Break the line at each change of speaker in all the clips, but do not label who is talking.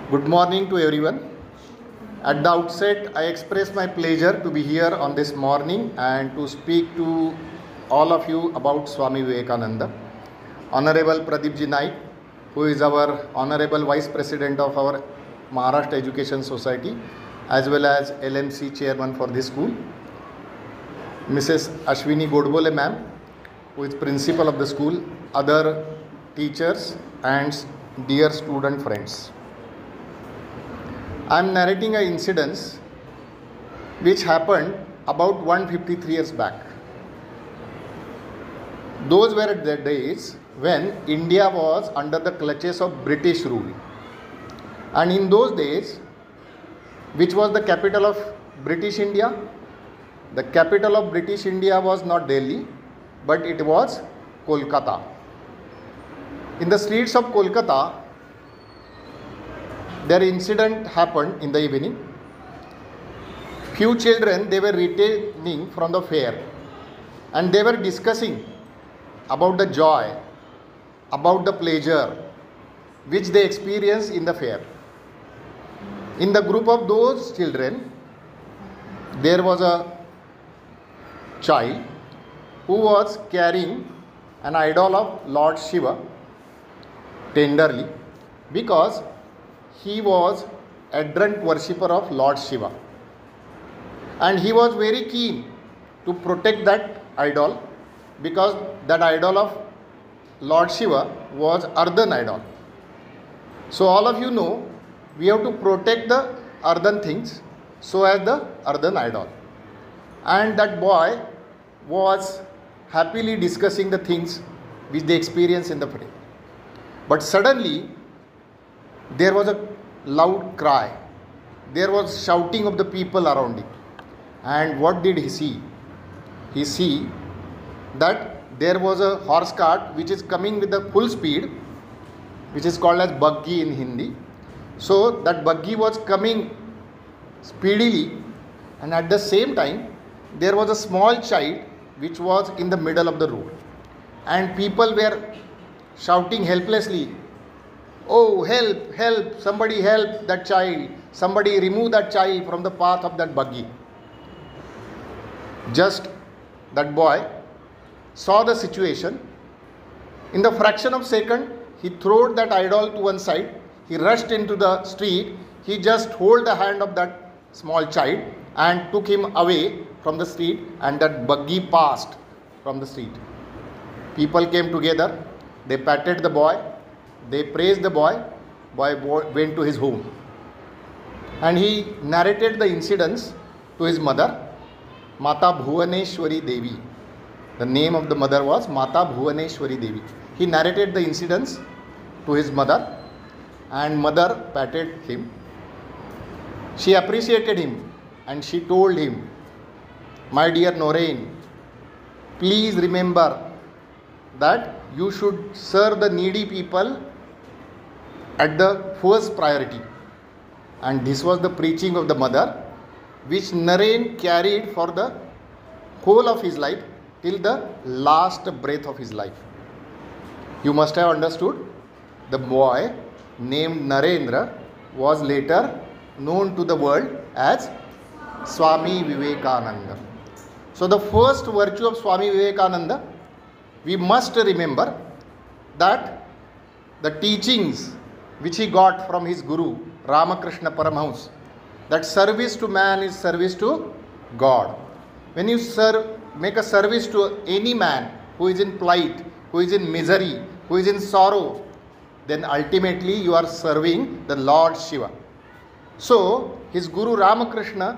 Good morning to everyone. At the outset, I express my pleasure to be here on this morning and to speak to all of you about Swami Vivekananda. Honorable Pradeepji Naik, who is our Honorable Vice President of our Maharashtra Education Society, as well as LMC Chairman for this school. Mrs. Ashwini Godbole ma'am, who is Principal of the school, other teachers and dear student friends. I am narrating an incident which happened about 153 years back. Those were the days when India was under the clutches of British rule. And in those days, which was the capital of British India? The capital of British India was not Delhi, but it was Kolkata. In the streets of Kolkata, their incident happened in the evening. Few children, they were returning from the fair and they were discussing about the joy, about the pleasure which they experienced in the fair. In the group of those children, there was a child who was carrying an idol of Lord Shiva tenderly because he was ardent worshipper of Lord Shiva and he was very keen to protect that idol because that idol of Lord Shiva was earthen idol. So all of you know we have to protect the earthen things so as the earthen idol. And that boy was happily discussing the things which they experienced in the fair. But suddenly there was a loud cry. There was shouting of the people around it. And what did he see? He see that there was a horse cart which is coming with the full speed, which is called as buggy in Hindi. So that buggy was coming speedily, and at the same time there was a small child which was in the middle of the road. And people were shouting helplessly, "Oh, help, help, somebody help that child, somebody remove that child from the path of that buggy." Just that boy saw the situation. In the fraction of a second, he threw that idol to one side, he rushed into the street, he just held the hand of that small child and took him away from the street, and that buggy passed from the street. People came together, they patted the boy, they praised the boy, boy went to his home. And he narrated the incidents to his mother, Mata Bhuvaneshwari Devi. The name of the mother was Mata Bhuvaneshwari Devi. He narrated the incidents to his mother and mother patted him. She appreciated him and she told him, "My dear Norain, please remember that you should serve the needy people at the first priority." And this was the preaching of the mother, which Naren carried for the whole of his life till the last breath of his life. You must have understood, the boy named Narendra was later known to the world as Swami Vivekananda. So the first virtue of Swami Vivekananda, we must remember that the teachings which he got from his guru Ramkrishna Paramhans, that service to man is service to God. When you make a service to any man who is in plight, who is in misery, who is in sorrow, then ultimately you are serving the Lord Shiva. So his guru Ramkrishna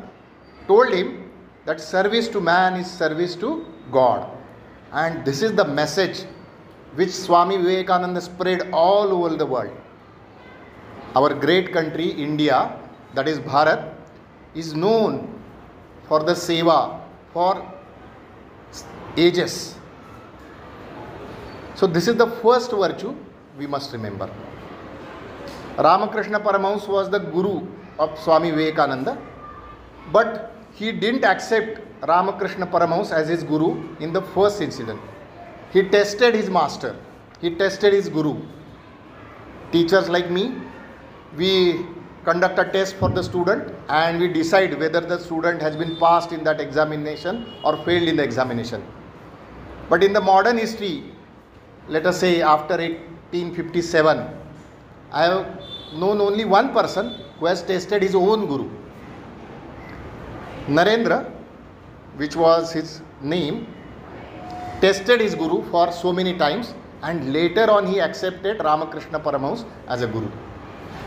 told him that service to man is service to God. And this is the message which Swami Vivekananda spread all over the world. Our great country, India, that is Bharat, is known for the seva for ages. So this is the first virtue we must remember. Ramkrishna Paramhans was the guru of Swami Vivekananda, but he didn't accept Ramkrishna Paramhans as his guru in the first incident. He tested his master. He tested his guru. Teachers like me, we conduct a test for the student and we decide whether the student has been passed in that examination or failed in the examination. But in the modern history, let us say after 1857, I have known only one person who has tested his own guru. Narendra, which was his name, tested his guru for so many times, and later on he accepted Ramkrishna Paramhans as a guru.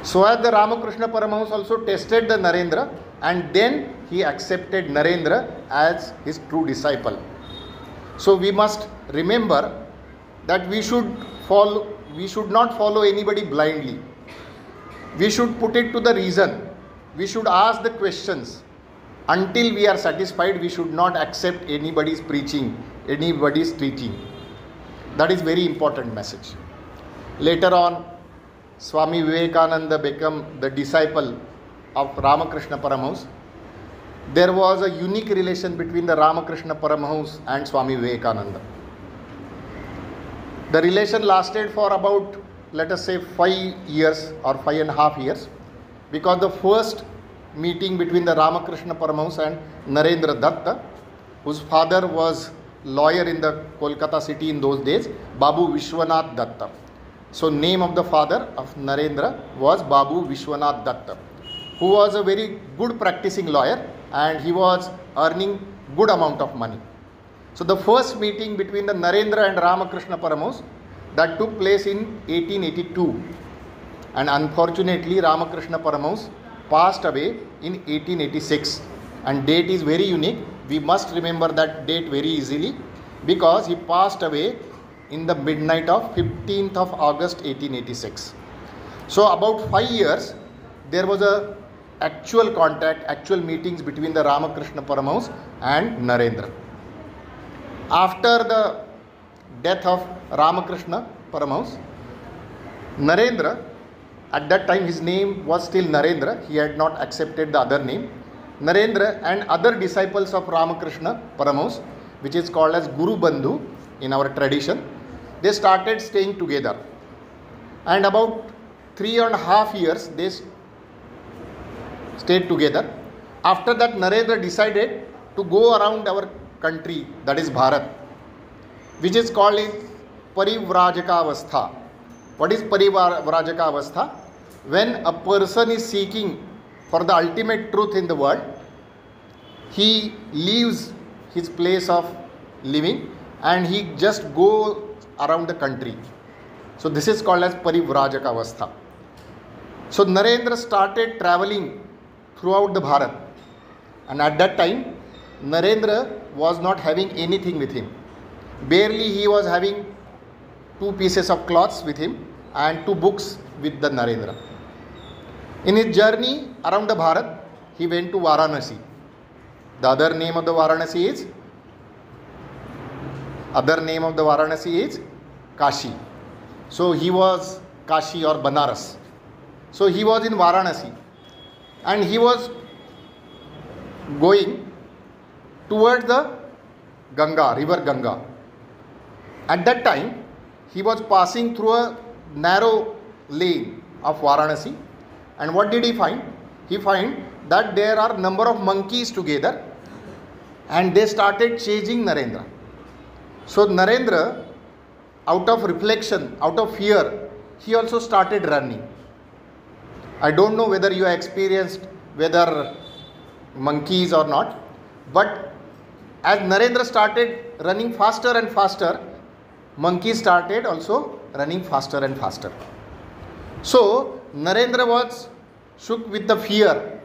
So as the Ramkrishna Paramhans also tested the Narendra, and then he accepted Narendra as his true disciple. So we must remember that we should not follow anybody blindly. We should put it to the reason. We should ask the questions. Until we are satisfied, we should not accept anybody's preaching, anybody's teaching. That is very important message. Later on, Swami Vivekananda became the disciple of Ramkrishna Paramhans. There was a unique relation between the Ramkrishna Paramhans and Swami Vivekananda. The relation lasted for about, let us say, 5 years or 5.5 years, because the first meeting between the Ramkrishna Paramhans and Narendra Datta, whose father was lawyer in the Kolkata city in those days, Babu Vishwanath Datta. So name of the father of Narendra was Babu Vishwanath Datta, who was a very good practicing lawyer and he was earning good amount of money. So the first meeting between the Narendra and Ramkrishna Paramhans, that took place in 1882, and unfortunately Ramkrishna Paramhans passed away in 1886, and date is very unique. We must remember that date very easily because he passed away in the midnight of 15th of August 1886. So about 5 years there was a actual contact, actual meetings between the Ramkrishna Paramhans and Narendra. After the death of Ramkrishna Paramhans, Narendra, at that time his name was still Narendra, he had not accepted the other name. Narendra and other disciples of Ramkrishna Paramhans, which is called as Guru Bandhu in our tradition, they started staying together. And about 3.5 years they stayed together. After that, Narendra decided to go around our country, that is Bharat, which is called as Parivrajaka. What is Parivrajaka? When a person is seeking for the ultimate truth in the world, he leaves his place of living and he just goes around the country. So this is called as Parivrajaka. So Narendra started traveling throughout the Bharat, and at that time Narendra was not having anything with him. Barely he was having 2 pieces of cloths with him and 2 books with the Narendra. In his journey around the Bharat, he went to Varanasi. The other name of the Varanasi is Kashi. So he was Kashi or Banaras. So he was in Varanasi and he was going towards the Ganga, river Ganga. At that time, he was passing through a narrow lane of Varanasi, and what did he find? He found that there are number of monkeys together and they started chasing Narendra. So Narendra, out of reflection, out of fear, he also started running. I don't know whether you have experienced whether monkeys or not, but as Narendra started running faster and faster, monkeys started also running faster and faster. So Narendra was shook with the fear,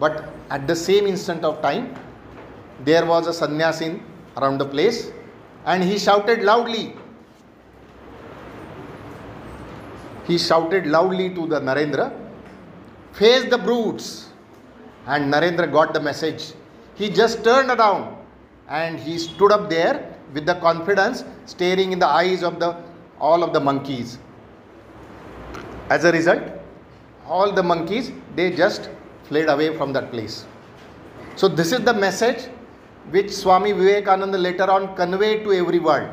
but at the same instant of time, there was a sannyasin around the place and he shouted loudly. He shouted loudly to the Narendra, "Face the brutes." And Narendra got the message. He just turned around and he stood up there with the confidence, staring in the eyes of all of the monkeys. As a result, all the monkeys, they just fled away from that place. So this is the message which Swami Vivekananda later on conveyed to everyone.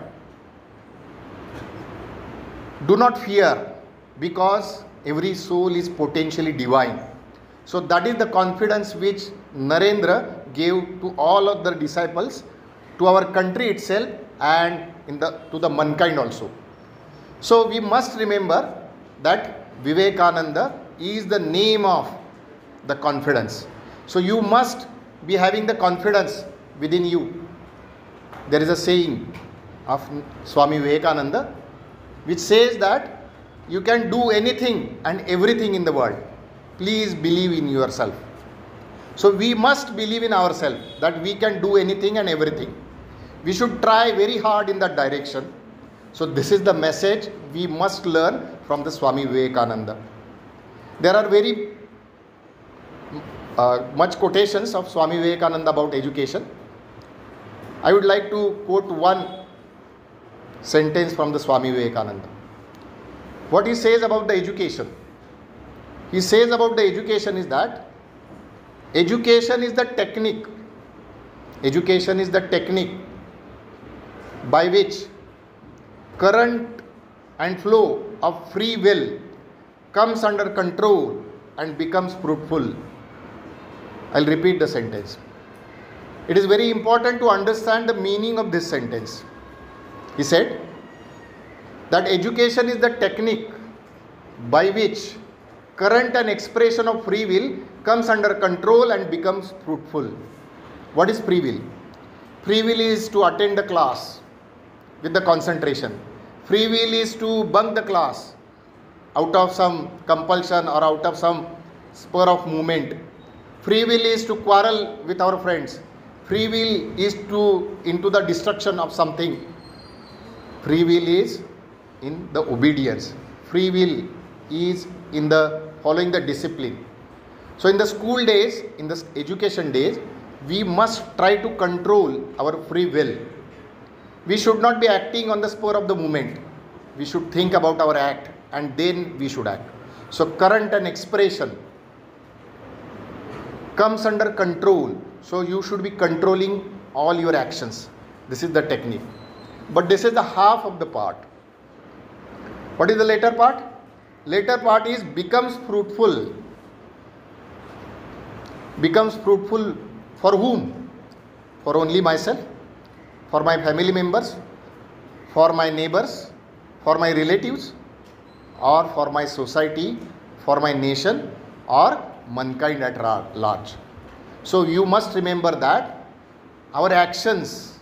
Do not fear, because every soul is potentially divine. So that is the confidence which Narendra gave to all of the disciples, to our country itself, and to the mankind also. So we must remember that Vivekananda is the name of the confidence. So you must be having the confidence within you. There is a saying of Swami Vivekananda which says that you can do anything and everything in the world. Please believe in yourself. So we must believe in ourselves that we can do anything and everything. We should try very hard in that direction. So this is the message we must learn from the Swami Vivekananda. There are very much quotations of Swami Vivekananda about education. I would like to quote one sentence from the Swami Vivekananda. What he says about the education. He says about the education is that education is the technique. Education is the technique by which current and flow of free will comes under control and becomes fruitful. I'll repeat the sentence. It is very important to understand the meaning of this sentence. He said that education is the technique by which current and expression of free will comes under control and becomes fruitful. What is free will? Free will is to attend the class with the concentration. Free will is to bunk the class out of some compulsion or out of some spur of movement. Free will is to quarrel with our friends. Free will is into the destruction of something. Free will is in the obedience. Free will is in the following the discipline. So in the school days, in the education days, we must try to control our free will. We should not be acting on the spur of the moment. We should think about our act and then we should act. So current and expression comes under control. So you should be controlling all your actions. This is the technique. But this is the half of the part. What is the later part? Later part is becomes fruitful. Becomes fruitful for whom? For only myself? For my family members? For my neighbors? For my relatives? Or for my society? For my nation? Or mankind at large? So you must remember that our actions,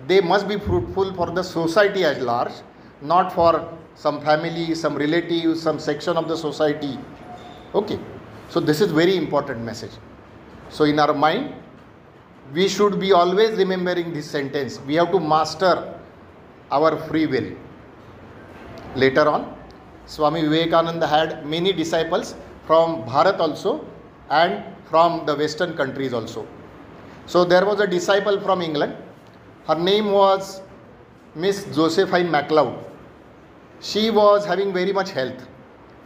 they must be fruitful for the society at large, not for some family, some relatives, some section of the society. Okay. So this is very important message. So in our mind, we should be always remembering this sentence. We have to master our free will. Later on, Swami Vivekananda had many disciples from Bharat also and from the Western countries also. So there was a disciple from England. Her name was Miss Josephine MacLeod. She was having very much health.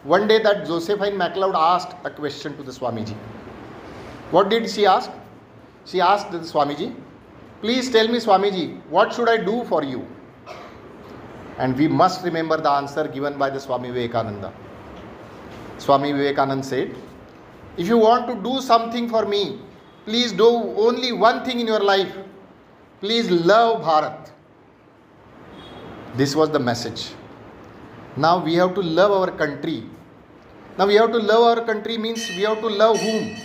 One day that Josephine MacLeod asked a question to the Swamiji. What did she ask? She asked the Swamiji, please tell me Swamiji, what should I do for you? And we must remember the answer given by the Swami Vivekananda. Swami Vivekananda said, if you want to do something for me, please do only one thing in your life. Please love Bharat. This was the message. Now we have to love our country. Now we have to love our country means we have to love whom?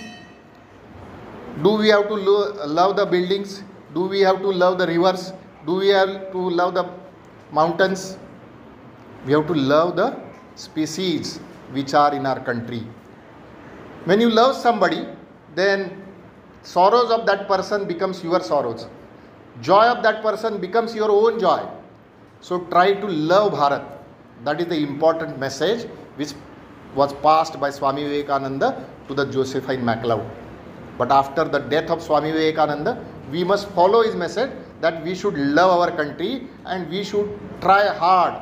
Do we have to love the buildings? Do we have to love the rivers? Do we have to love the mountains? We have to love the species which are in our country. When you love somebody, then sorrows of that person becomes your sorrows. Joy of that person becomes your own joy. So try to love Bharat. That is the important message which was passed by Swami Vivekananda to the Josephine MacLeod. But after the death of Swami Vivekananda, we must follow his message that we should love our country and we should try hard,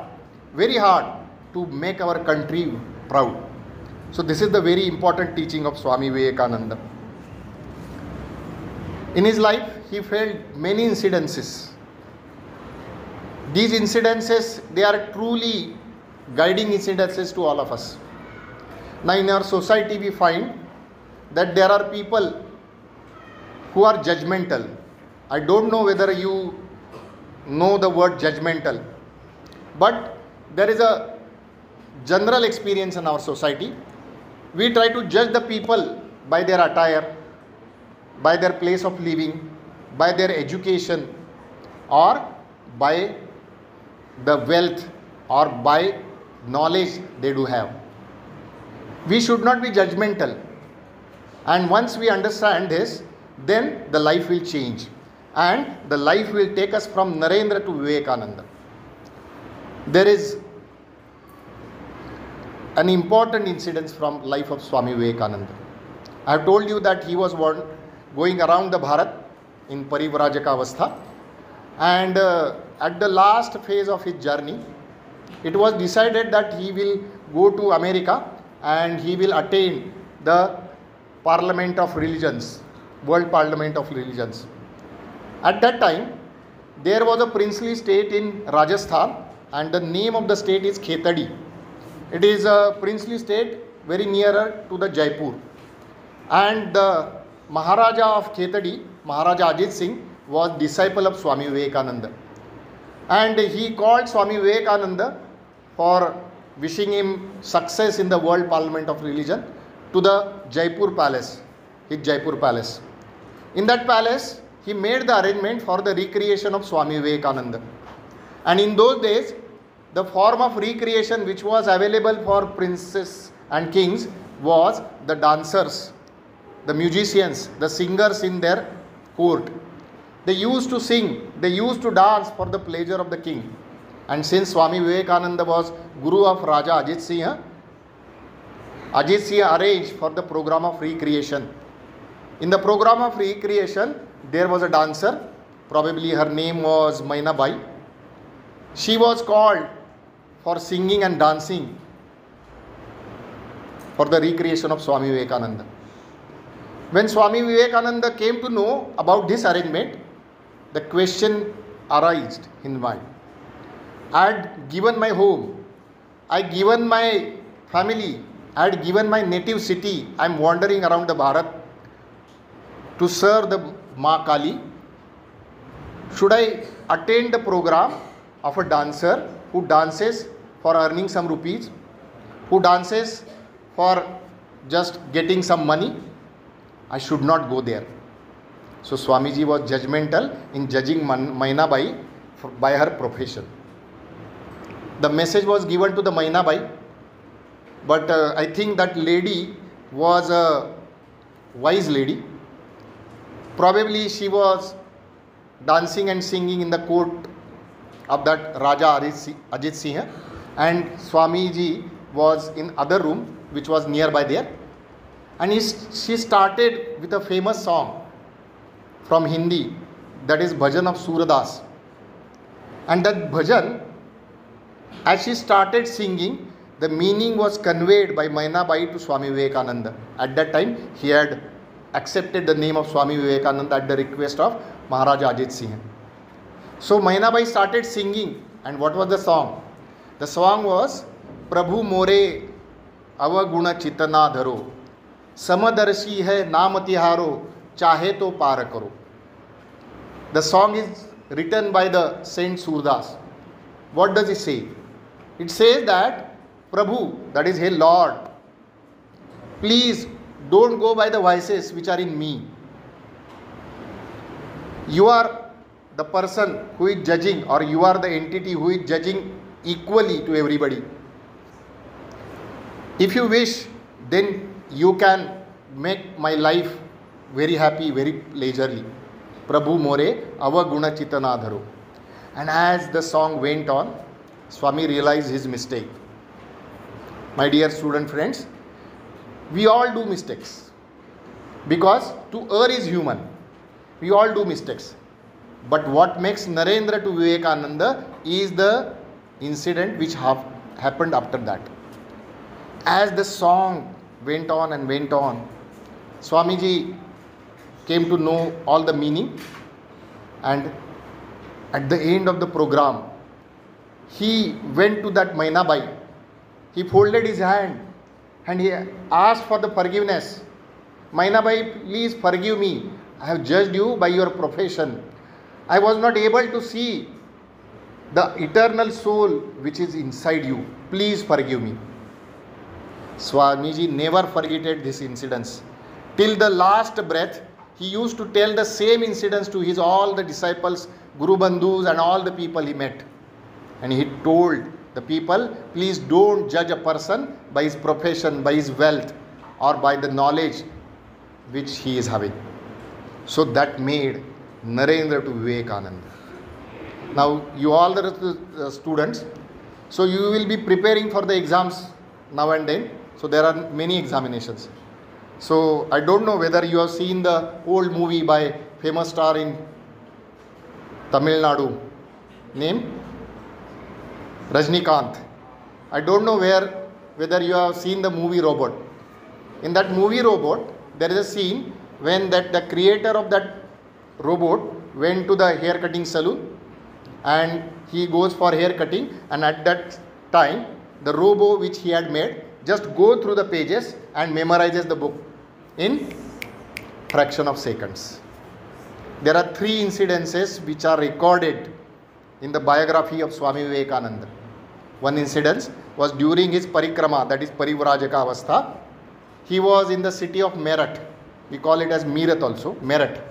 very hard, to make our country proud. So this is the very important teaching of Swami Vivekananda. In his life, he felt many incidences. These incidences, they are truly guiding incidences to all of us. Now in our society we find that there are people who are judgmental. I don't know whether you know the word judgmental, but there is a general experience in our society. We try to judge the people by their attire, by their place of living, by their education, or by the wealth, or by knowledge they do have. We should not be judgmental. And once we understand this, then the life will change. And the life will take us from Narendra to Vivekananda. There is an important incident from life of Swami Vivekananda. I have told you that he was going around the Bharat in Parivrajaka Avastha, and at the last phase of his journey, it was decided that he will go to America and he will attain the Parliament of Religions, World Parliament of Religions. At that time, there was a princely state in Rajasthan, and the name of the state is Khetadi. It is a princely state very nearer to the Jaipur. And the Maharaja of Khetadi, Maharaja Ajit Singh, was disciple of Swami Vivekananda. And he called Swami Vivekananda for wishing him success in the World Parliament of Religion to the Jaipur Palace, his Jaipur Palace. In that palace, he made the arrangement for the recreation of Swami Vivekananda. And in those days, the form of recreation which was available for princes and kings was the dancers, the musicians, the singers in their court. They used to sing, they used to dance for the pleasure of the king. And since Swami Vivekananda was Guru of Raja Ajit Singh arranged for the program of recreation. In the program of recreation, there was a dancer, probably her name was Maina Bai. She was called for singing and dancing for the recreation of Swami Vivekananda. When Swami Vivekananda came to know about this arrangement, the question arose in his mind. I had given my home, I had given my family, I had given my native city. I am wandering around the Bharat to serve the Ma Kali. Should I attend the program of a dancer who dances for earning some rupees, who dances for just getting some money? I should not go there. So Swamiji was judgmental in judging Maina Bai by her profession. The message was given to the Maina Bai, but I think that lady was a wise lady. Probably she was dancing and singing in the court of that Raja Ajit Singh, and Swamiji was in other room which was nearby there, and she started with a famous song from Hindi, that is Bhajan of Suradas. And that bhajan, as she started singing, the meaning was conveyed by Maina Bai to Swami Vivekananda. At that time, he had accepted the name of Swami Vivekananda at the request of Maharaja Ajit Singh. So Maina Bai started singing, and what was the song? The song was Prabhu More Avaguna Chitana Dharo, Samadarshi hai Naam Tiharo, Chahe to Par Karo. The song is written by the Saint Surdas. What does it say? It says that Prabhu, that is, hey Lord, please don't go by the vices which are in me. You are the person who is judging, or you are the entity who is judging equally to everybody. If you wish, then you can make my life very happy, very leisurely. Prabhu More Avaguna Chitanadharo. And as the song went on, Swami realized his mistake. My dear student friends, we all do mistakes, because to err is human. We all do mistakes. But what makes Narendra to Vivekananda is the incident which happened after that. As the song went on and went on, Swamiji came to know all the meaning, and at the end of the program, he went to that Maina Bai. He folded his hand and he asked for the forgiveness. Maina Bhai, please forgive me. I have judged you by your profession. I was not able to see the eternal soul which is inside you. Please forgive me. Swamiji never forgetted these incidents. Till the last breath, he used to tell the same incidents to his all the disciples, Guru Bandhus and all the people he met. And he told the people, please don't judge a person by his profession, by his wealth, or by the knowledge which he is having. So that made Narendra to Vivekananda. Now you all the students, so you will be preparing for the exams now and then. So there are many examinations. So I don't know whether you have seen the old movie by famous star in Tamil Nadu, name Rajnikant. I don't know whether you have seen the movie Robot. In that movie Robot, there is a scene when the creator of that robot went to the hair cutting salon and he goes for hair cutting, and at that time the robot which he had made just go through the pages and memorizes the book in fraction of seconds. There are 3 incidences which are recorded in the biography of Swami Vivekananda. One incident was during his parikrama, that is Parivrajaka Avastha. He was in the city of Meerat. We call it as Meerat also, Meerat.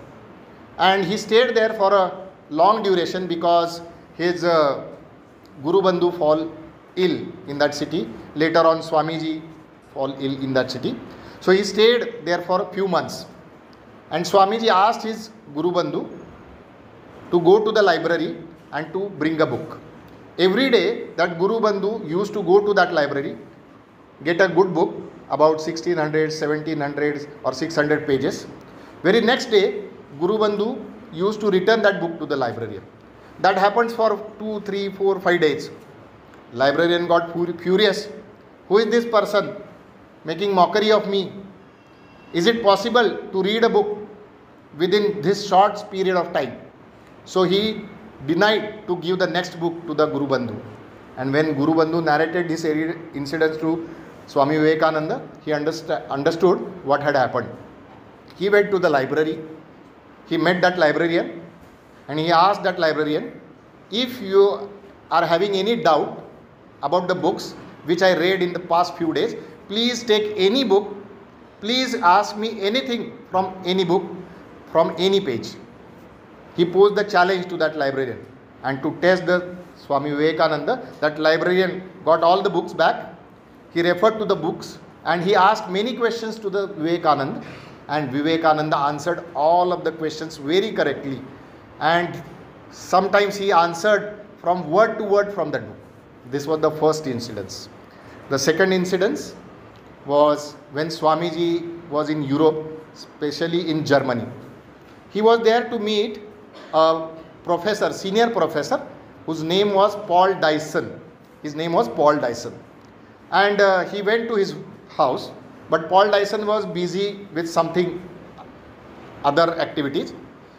And he stayed there for a long duration because his Guru Bandhu fall ill in that city. Later on, Swamiji fall ill in that city. So he stayed there for a few months. And Swamiji asked his Guru Bandhu to go to the library and to bring a book. Every day that Guru Bandhu used to go to that library, get a good book about 1600, 1700 or 600 pages. Very next day, Guru Bandhu used to return that book to the librarian. That happens for 2, 3, 4, 5 days. Librarian got furious. Who is this person making mockery of me? Is it possible to read a book within this short period of time? So he denied to give the next book to the Guru Bandhu. And when Guru Bandhu narrated this incidents to Swami Vivekananda, he understood what had happened. He went to the library. He met that librarian and he asked that librarian, if you are having any doubt about the books which I read in the past few days, please take any book, please ask me anything from any book, from any page. He posed the challenge to that librarian, and to test the Swami Vivekananda, that librarian got all the books back. He referred to the books and he asked many questions to the Vivekananda, and Vivekananda answered all of the questions very correctly, and sometimes he answered from word to word from that book. This was the first incident. The second incident was when Swamiji was in Europe, especially in Germany. He was there to meet a professor, senior professor, whose name was Paul Dysen. His name was Paul Dysen. And he went to his house, but Paul Dysen was busy with something, other activities.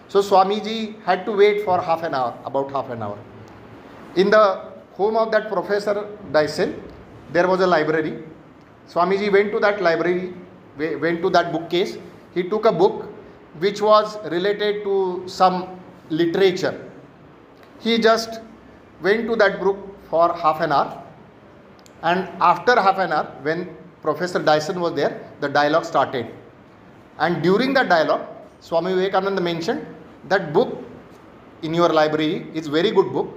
So Swamiji had to wait for half an hour, about half an hour. In the home of that Professor Dysen, there was a library. Swamiji went to that library, went to that bookcase. He took a book which was related to some literature. He just went to that book for half an hour, and after half an hour, when Professor Dysen was there, the dialogue started. And during that dialogue, Swami Vivekananda mentioned that book in your library is very good book,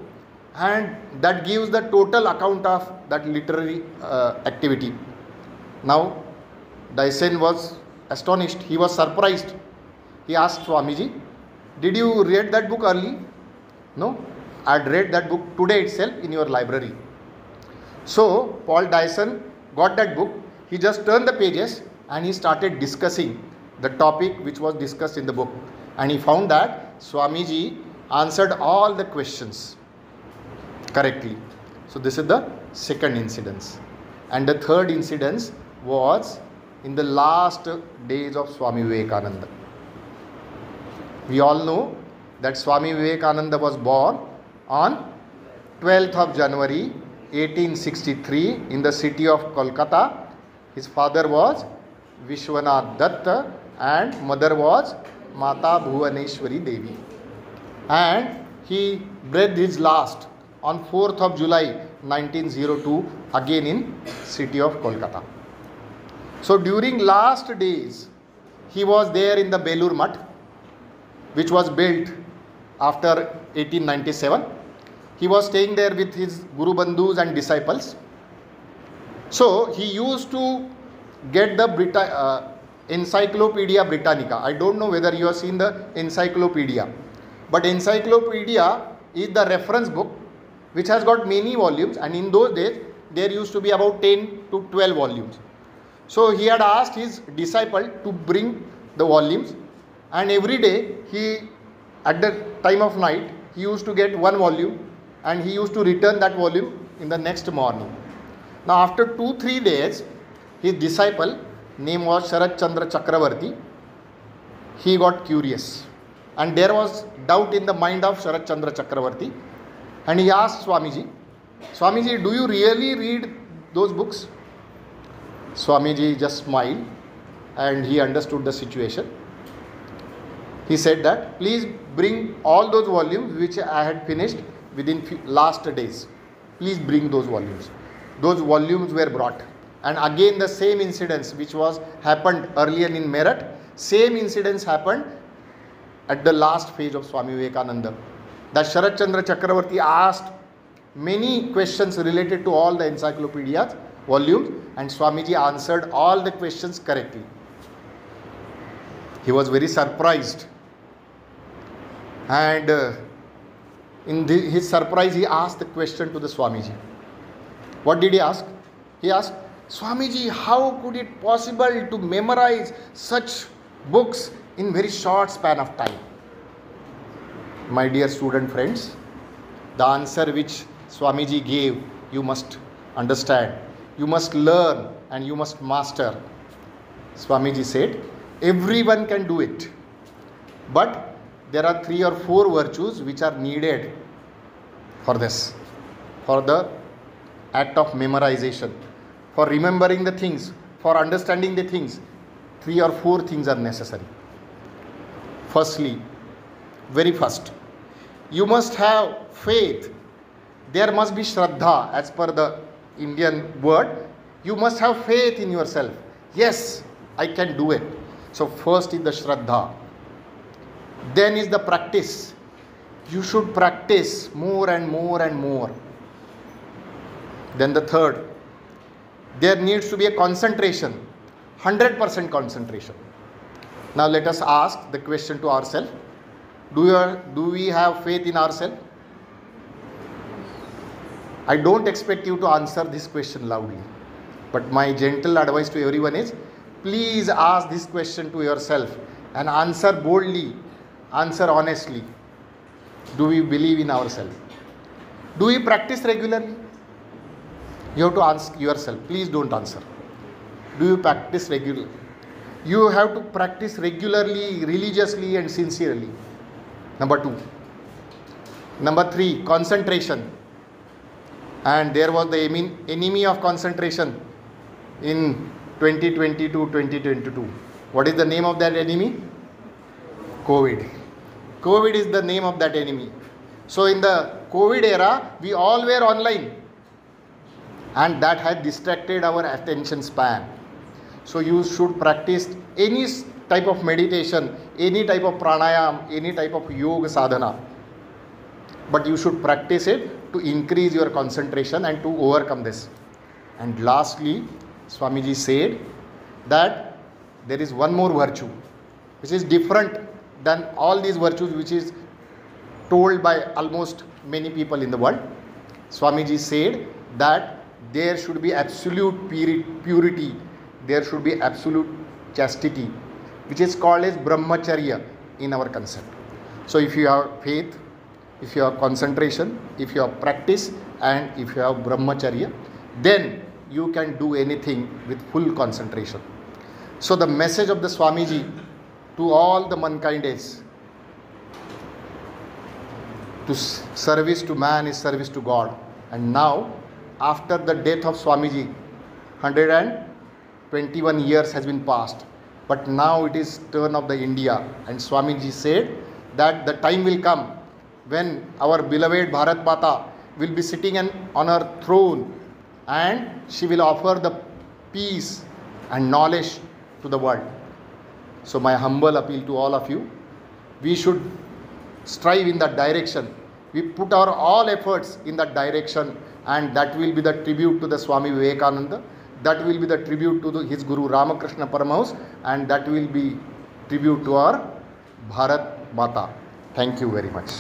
and that gives the total account of that literary activity. Now Dysen was astonished. He was surprised. He asked Swamiji, did you read that book early? No, I had read that book today itself in your library. So Paul Dysen got that book. He just turned the pages and he started discussing the topic which was discussed in the book. And he found that Swamiji answered all the questions correctly. So this is the second incident. And the third incident was in the last days of Swami Vivekananda. We all know that Swami Vivekananda was born on 12th of January 1863 in the city of Kolkata, His father was Vishwanath Datta and mother was Mata Bhuvaneshwari Devi. And he breathed his last on 4th of July 1902 again in city of Kolkata. So during last days, he was there in the Belur Mutt, which was built after 1897. He was staying there with his Guru Bandhus and disciples. So he used to get the Encyclopaedia Britannica. I don't know whether you have seen the Encyclopedia, but Encyclopedia is the reference book which has got many volumes, and in those days there used to be about 10 to 12 volumes. So he had asked his disciple to bring the volumes, and every day at the time of night, he used to get one volume and he used to return that volume in the next morning. Now after 2-3 days, his disciple, name was Sharat Chandra Chakravarti, he got curious, and there was doubt in the mind of Sharat Chandra Chakravarti, and he asked Swamiji, do you really read those books? Swamiji just smiled and he understood the situation. He said that, please bring all those volumes which I had finished within last days. Please bring those volumes. Those volumes were brought. And again the same incidents which was happened earlier in Meerat, same incidents happened at the last phase of Swami Vivekananda. That Sharat Chandra Chakravarti asked many questions related to all the encyclopedias, volumes, and Swamiji answered all the questions correctly. He was very surprised. And in his surprise, he asked the question to the Swamiji. What did he ask? He asked, Swamiji, how could it possible to memorize such books in very short span of time? My dear student friends, the answer which Swamiji gave, you must understand, you must learn, and you must master. Swamiji said, everyone can do it, but there are 3 or 4 virtues which are needed for this, for the act of memorization, for remembering the things, for understanding the things. 3 or 4 things are necessary. Firstly, very first, you must have faith. There must be Shraddha, as per the Indian word. You must have faith in yourself. Yes, I can do it. So first is the Shraddha. Then is the practice. You should practice more and more and more. Then the third, there needs to be a concentration, 100% concentration. Now let us ask the question to ourselves. Do we have faith in ourselves? I don't expect you to answer this question loudly, but my gentle advice to everyone is, please ask this question to yourself and answer boldly, answer honestly. Do we believe in ourselves? Do we practice regularly? You have to ask yourself. Please don't answer. Do you practice regularly? You have to practice regularly, religiously and sincerely. Number 2. Number 3, concentration. And there was the enemy of concentration in 2020 to 2022. What is the name of that enemy? COVID. COVID is the name of that enemy. So in the COVID era, we all were online, and that had distracted our attention span. So you should practice any type of meditation, any type of pranayam, any type of yoga sadhana. But you should practice it to increase your concentration and to overcome this. And lastly, Swamiji said that there is one more virtue which is different than all these virtues which is told by almost many people in the world. Swamiji said that there should be absolute purity, there should be absolute chastity, which is called as brahmacharya in our concept. So if you have faith, if you have concentration, if you have practice, and if you have brahmacharya, then you can do anything with full concentration. So the message of the Swamiji to all the mankind is, to service to man is service to God. And now, after the death of Swamiji, 21 years has been passed. But now it is turn of the India, and Swamiji said that the time will come when our beloved Bharat Mata will be sitting on her throne, and she will offer the peace and knowledge to the world. So my humble appeal to all of you, we should strive in that direction. We put our all efforts in that direction, and that will be the tribute to the Swami Vivekananda, that will be the tribute to his Guru Ramkrishna Paramhans, and that will be tribute to our Bharat Mata. Thank you very much.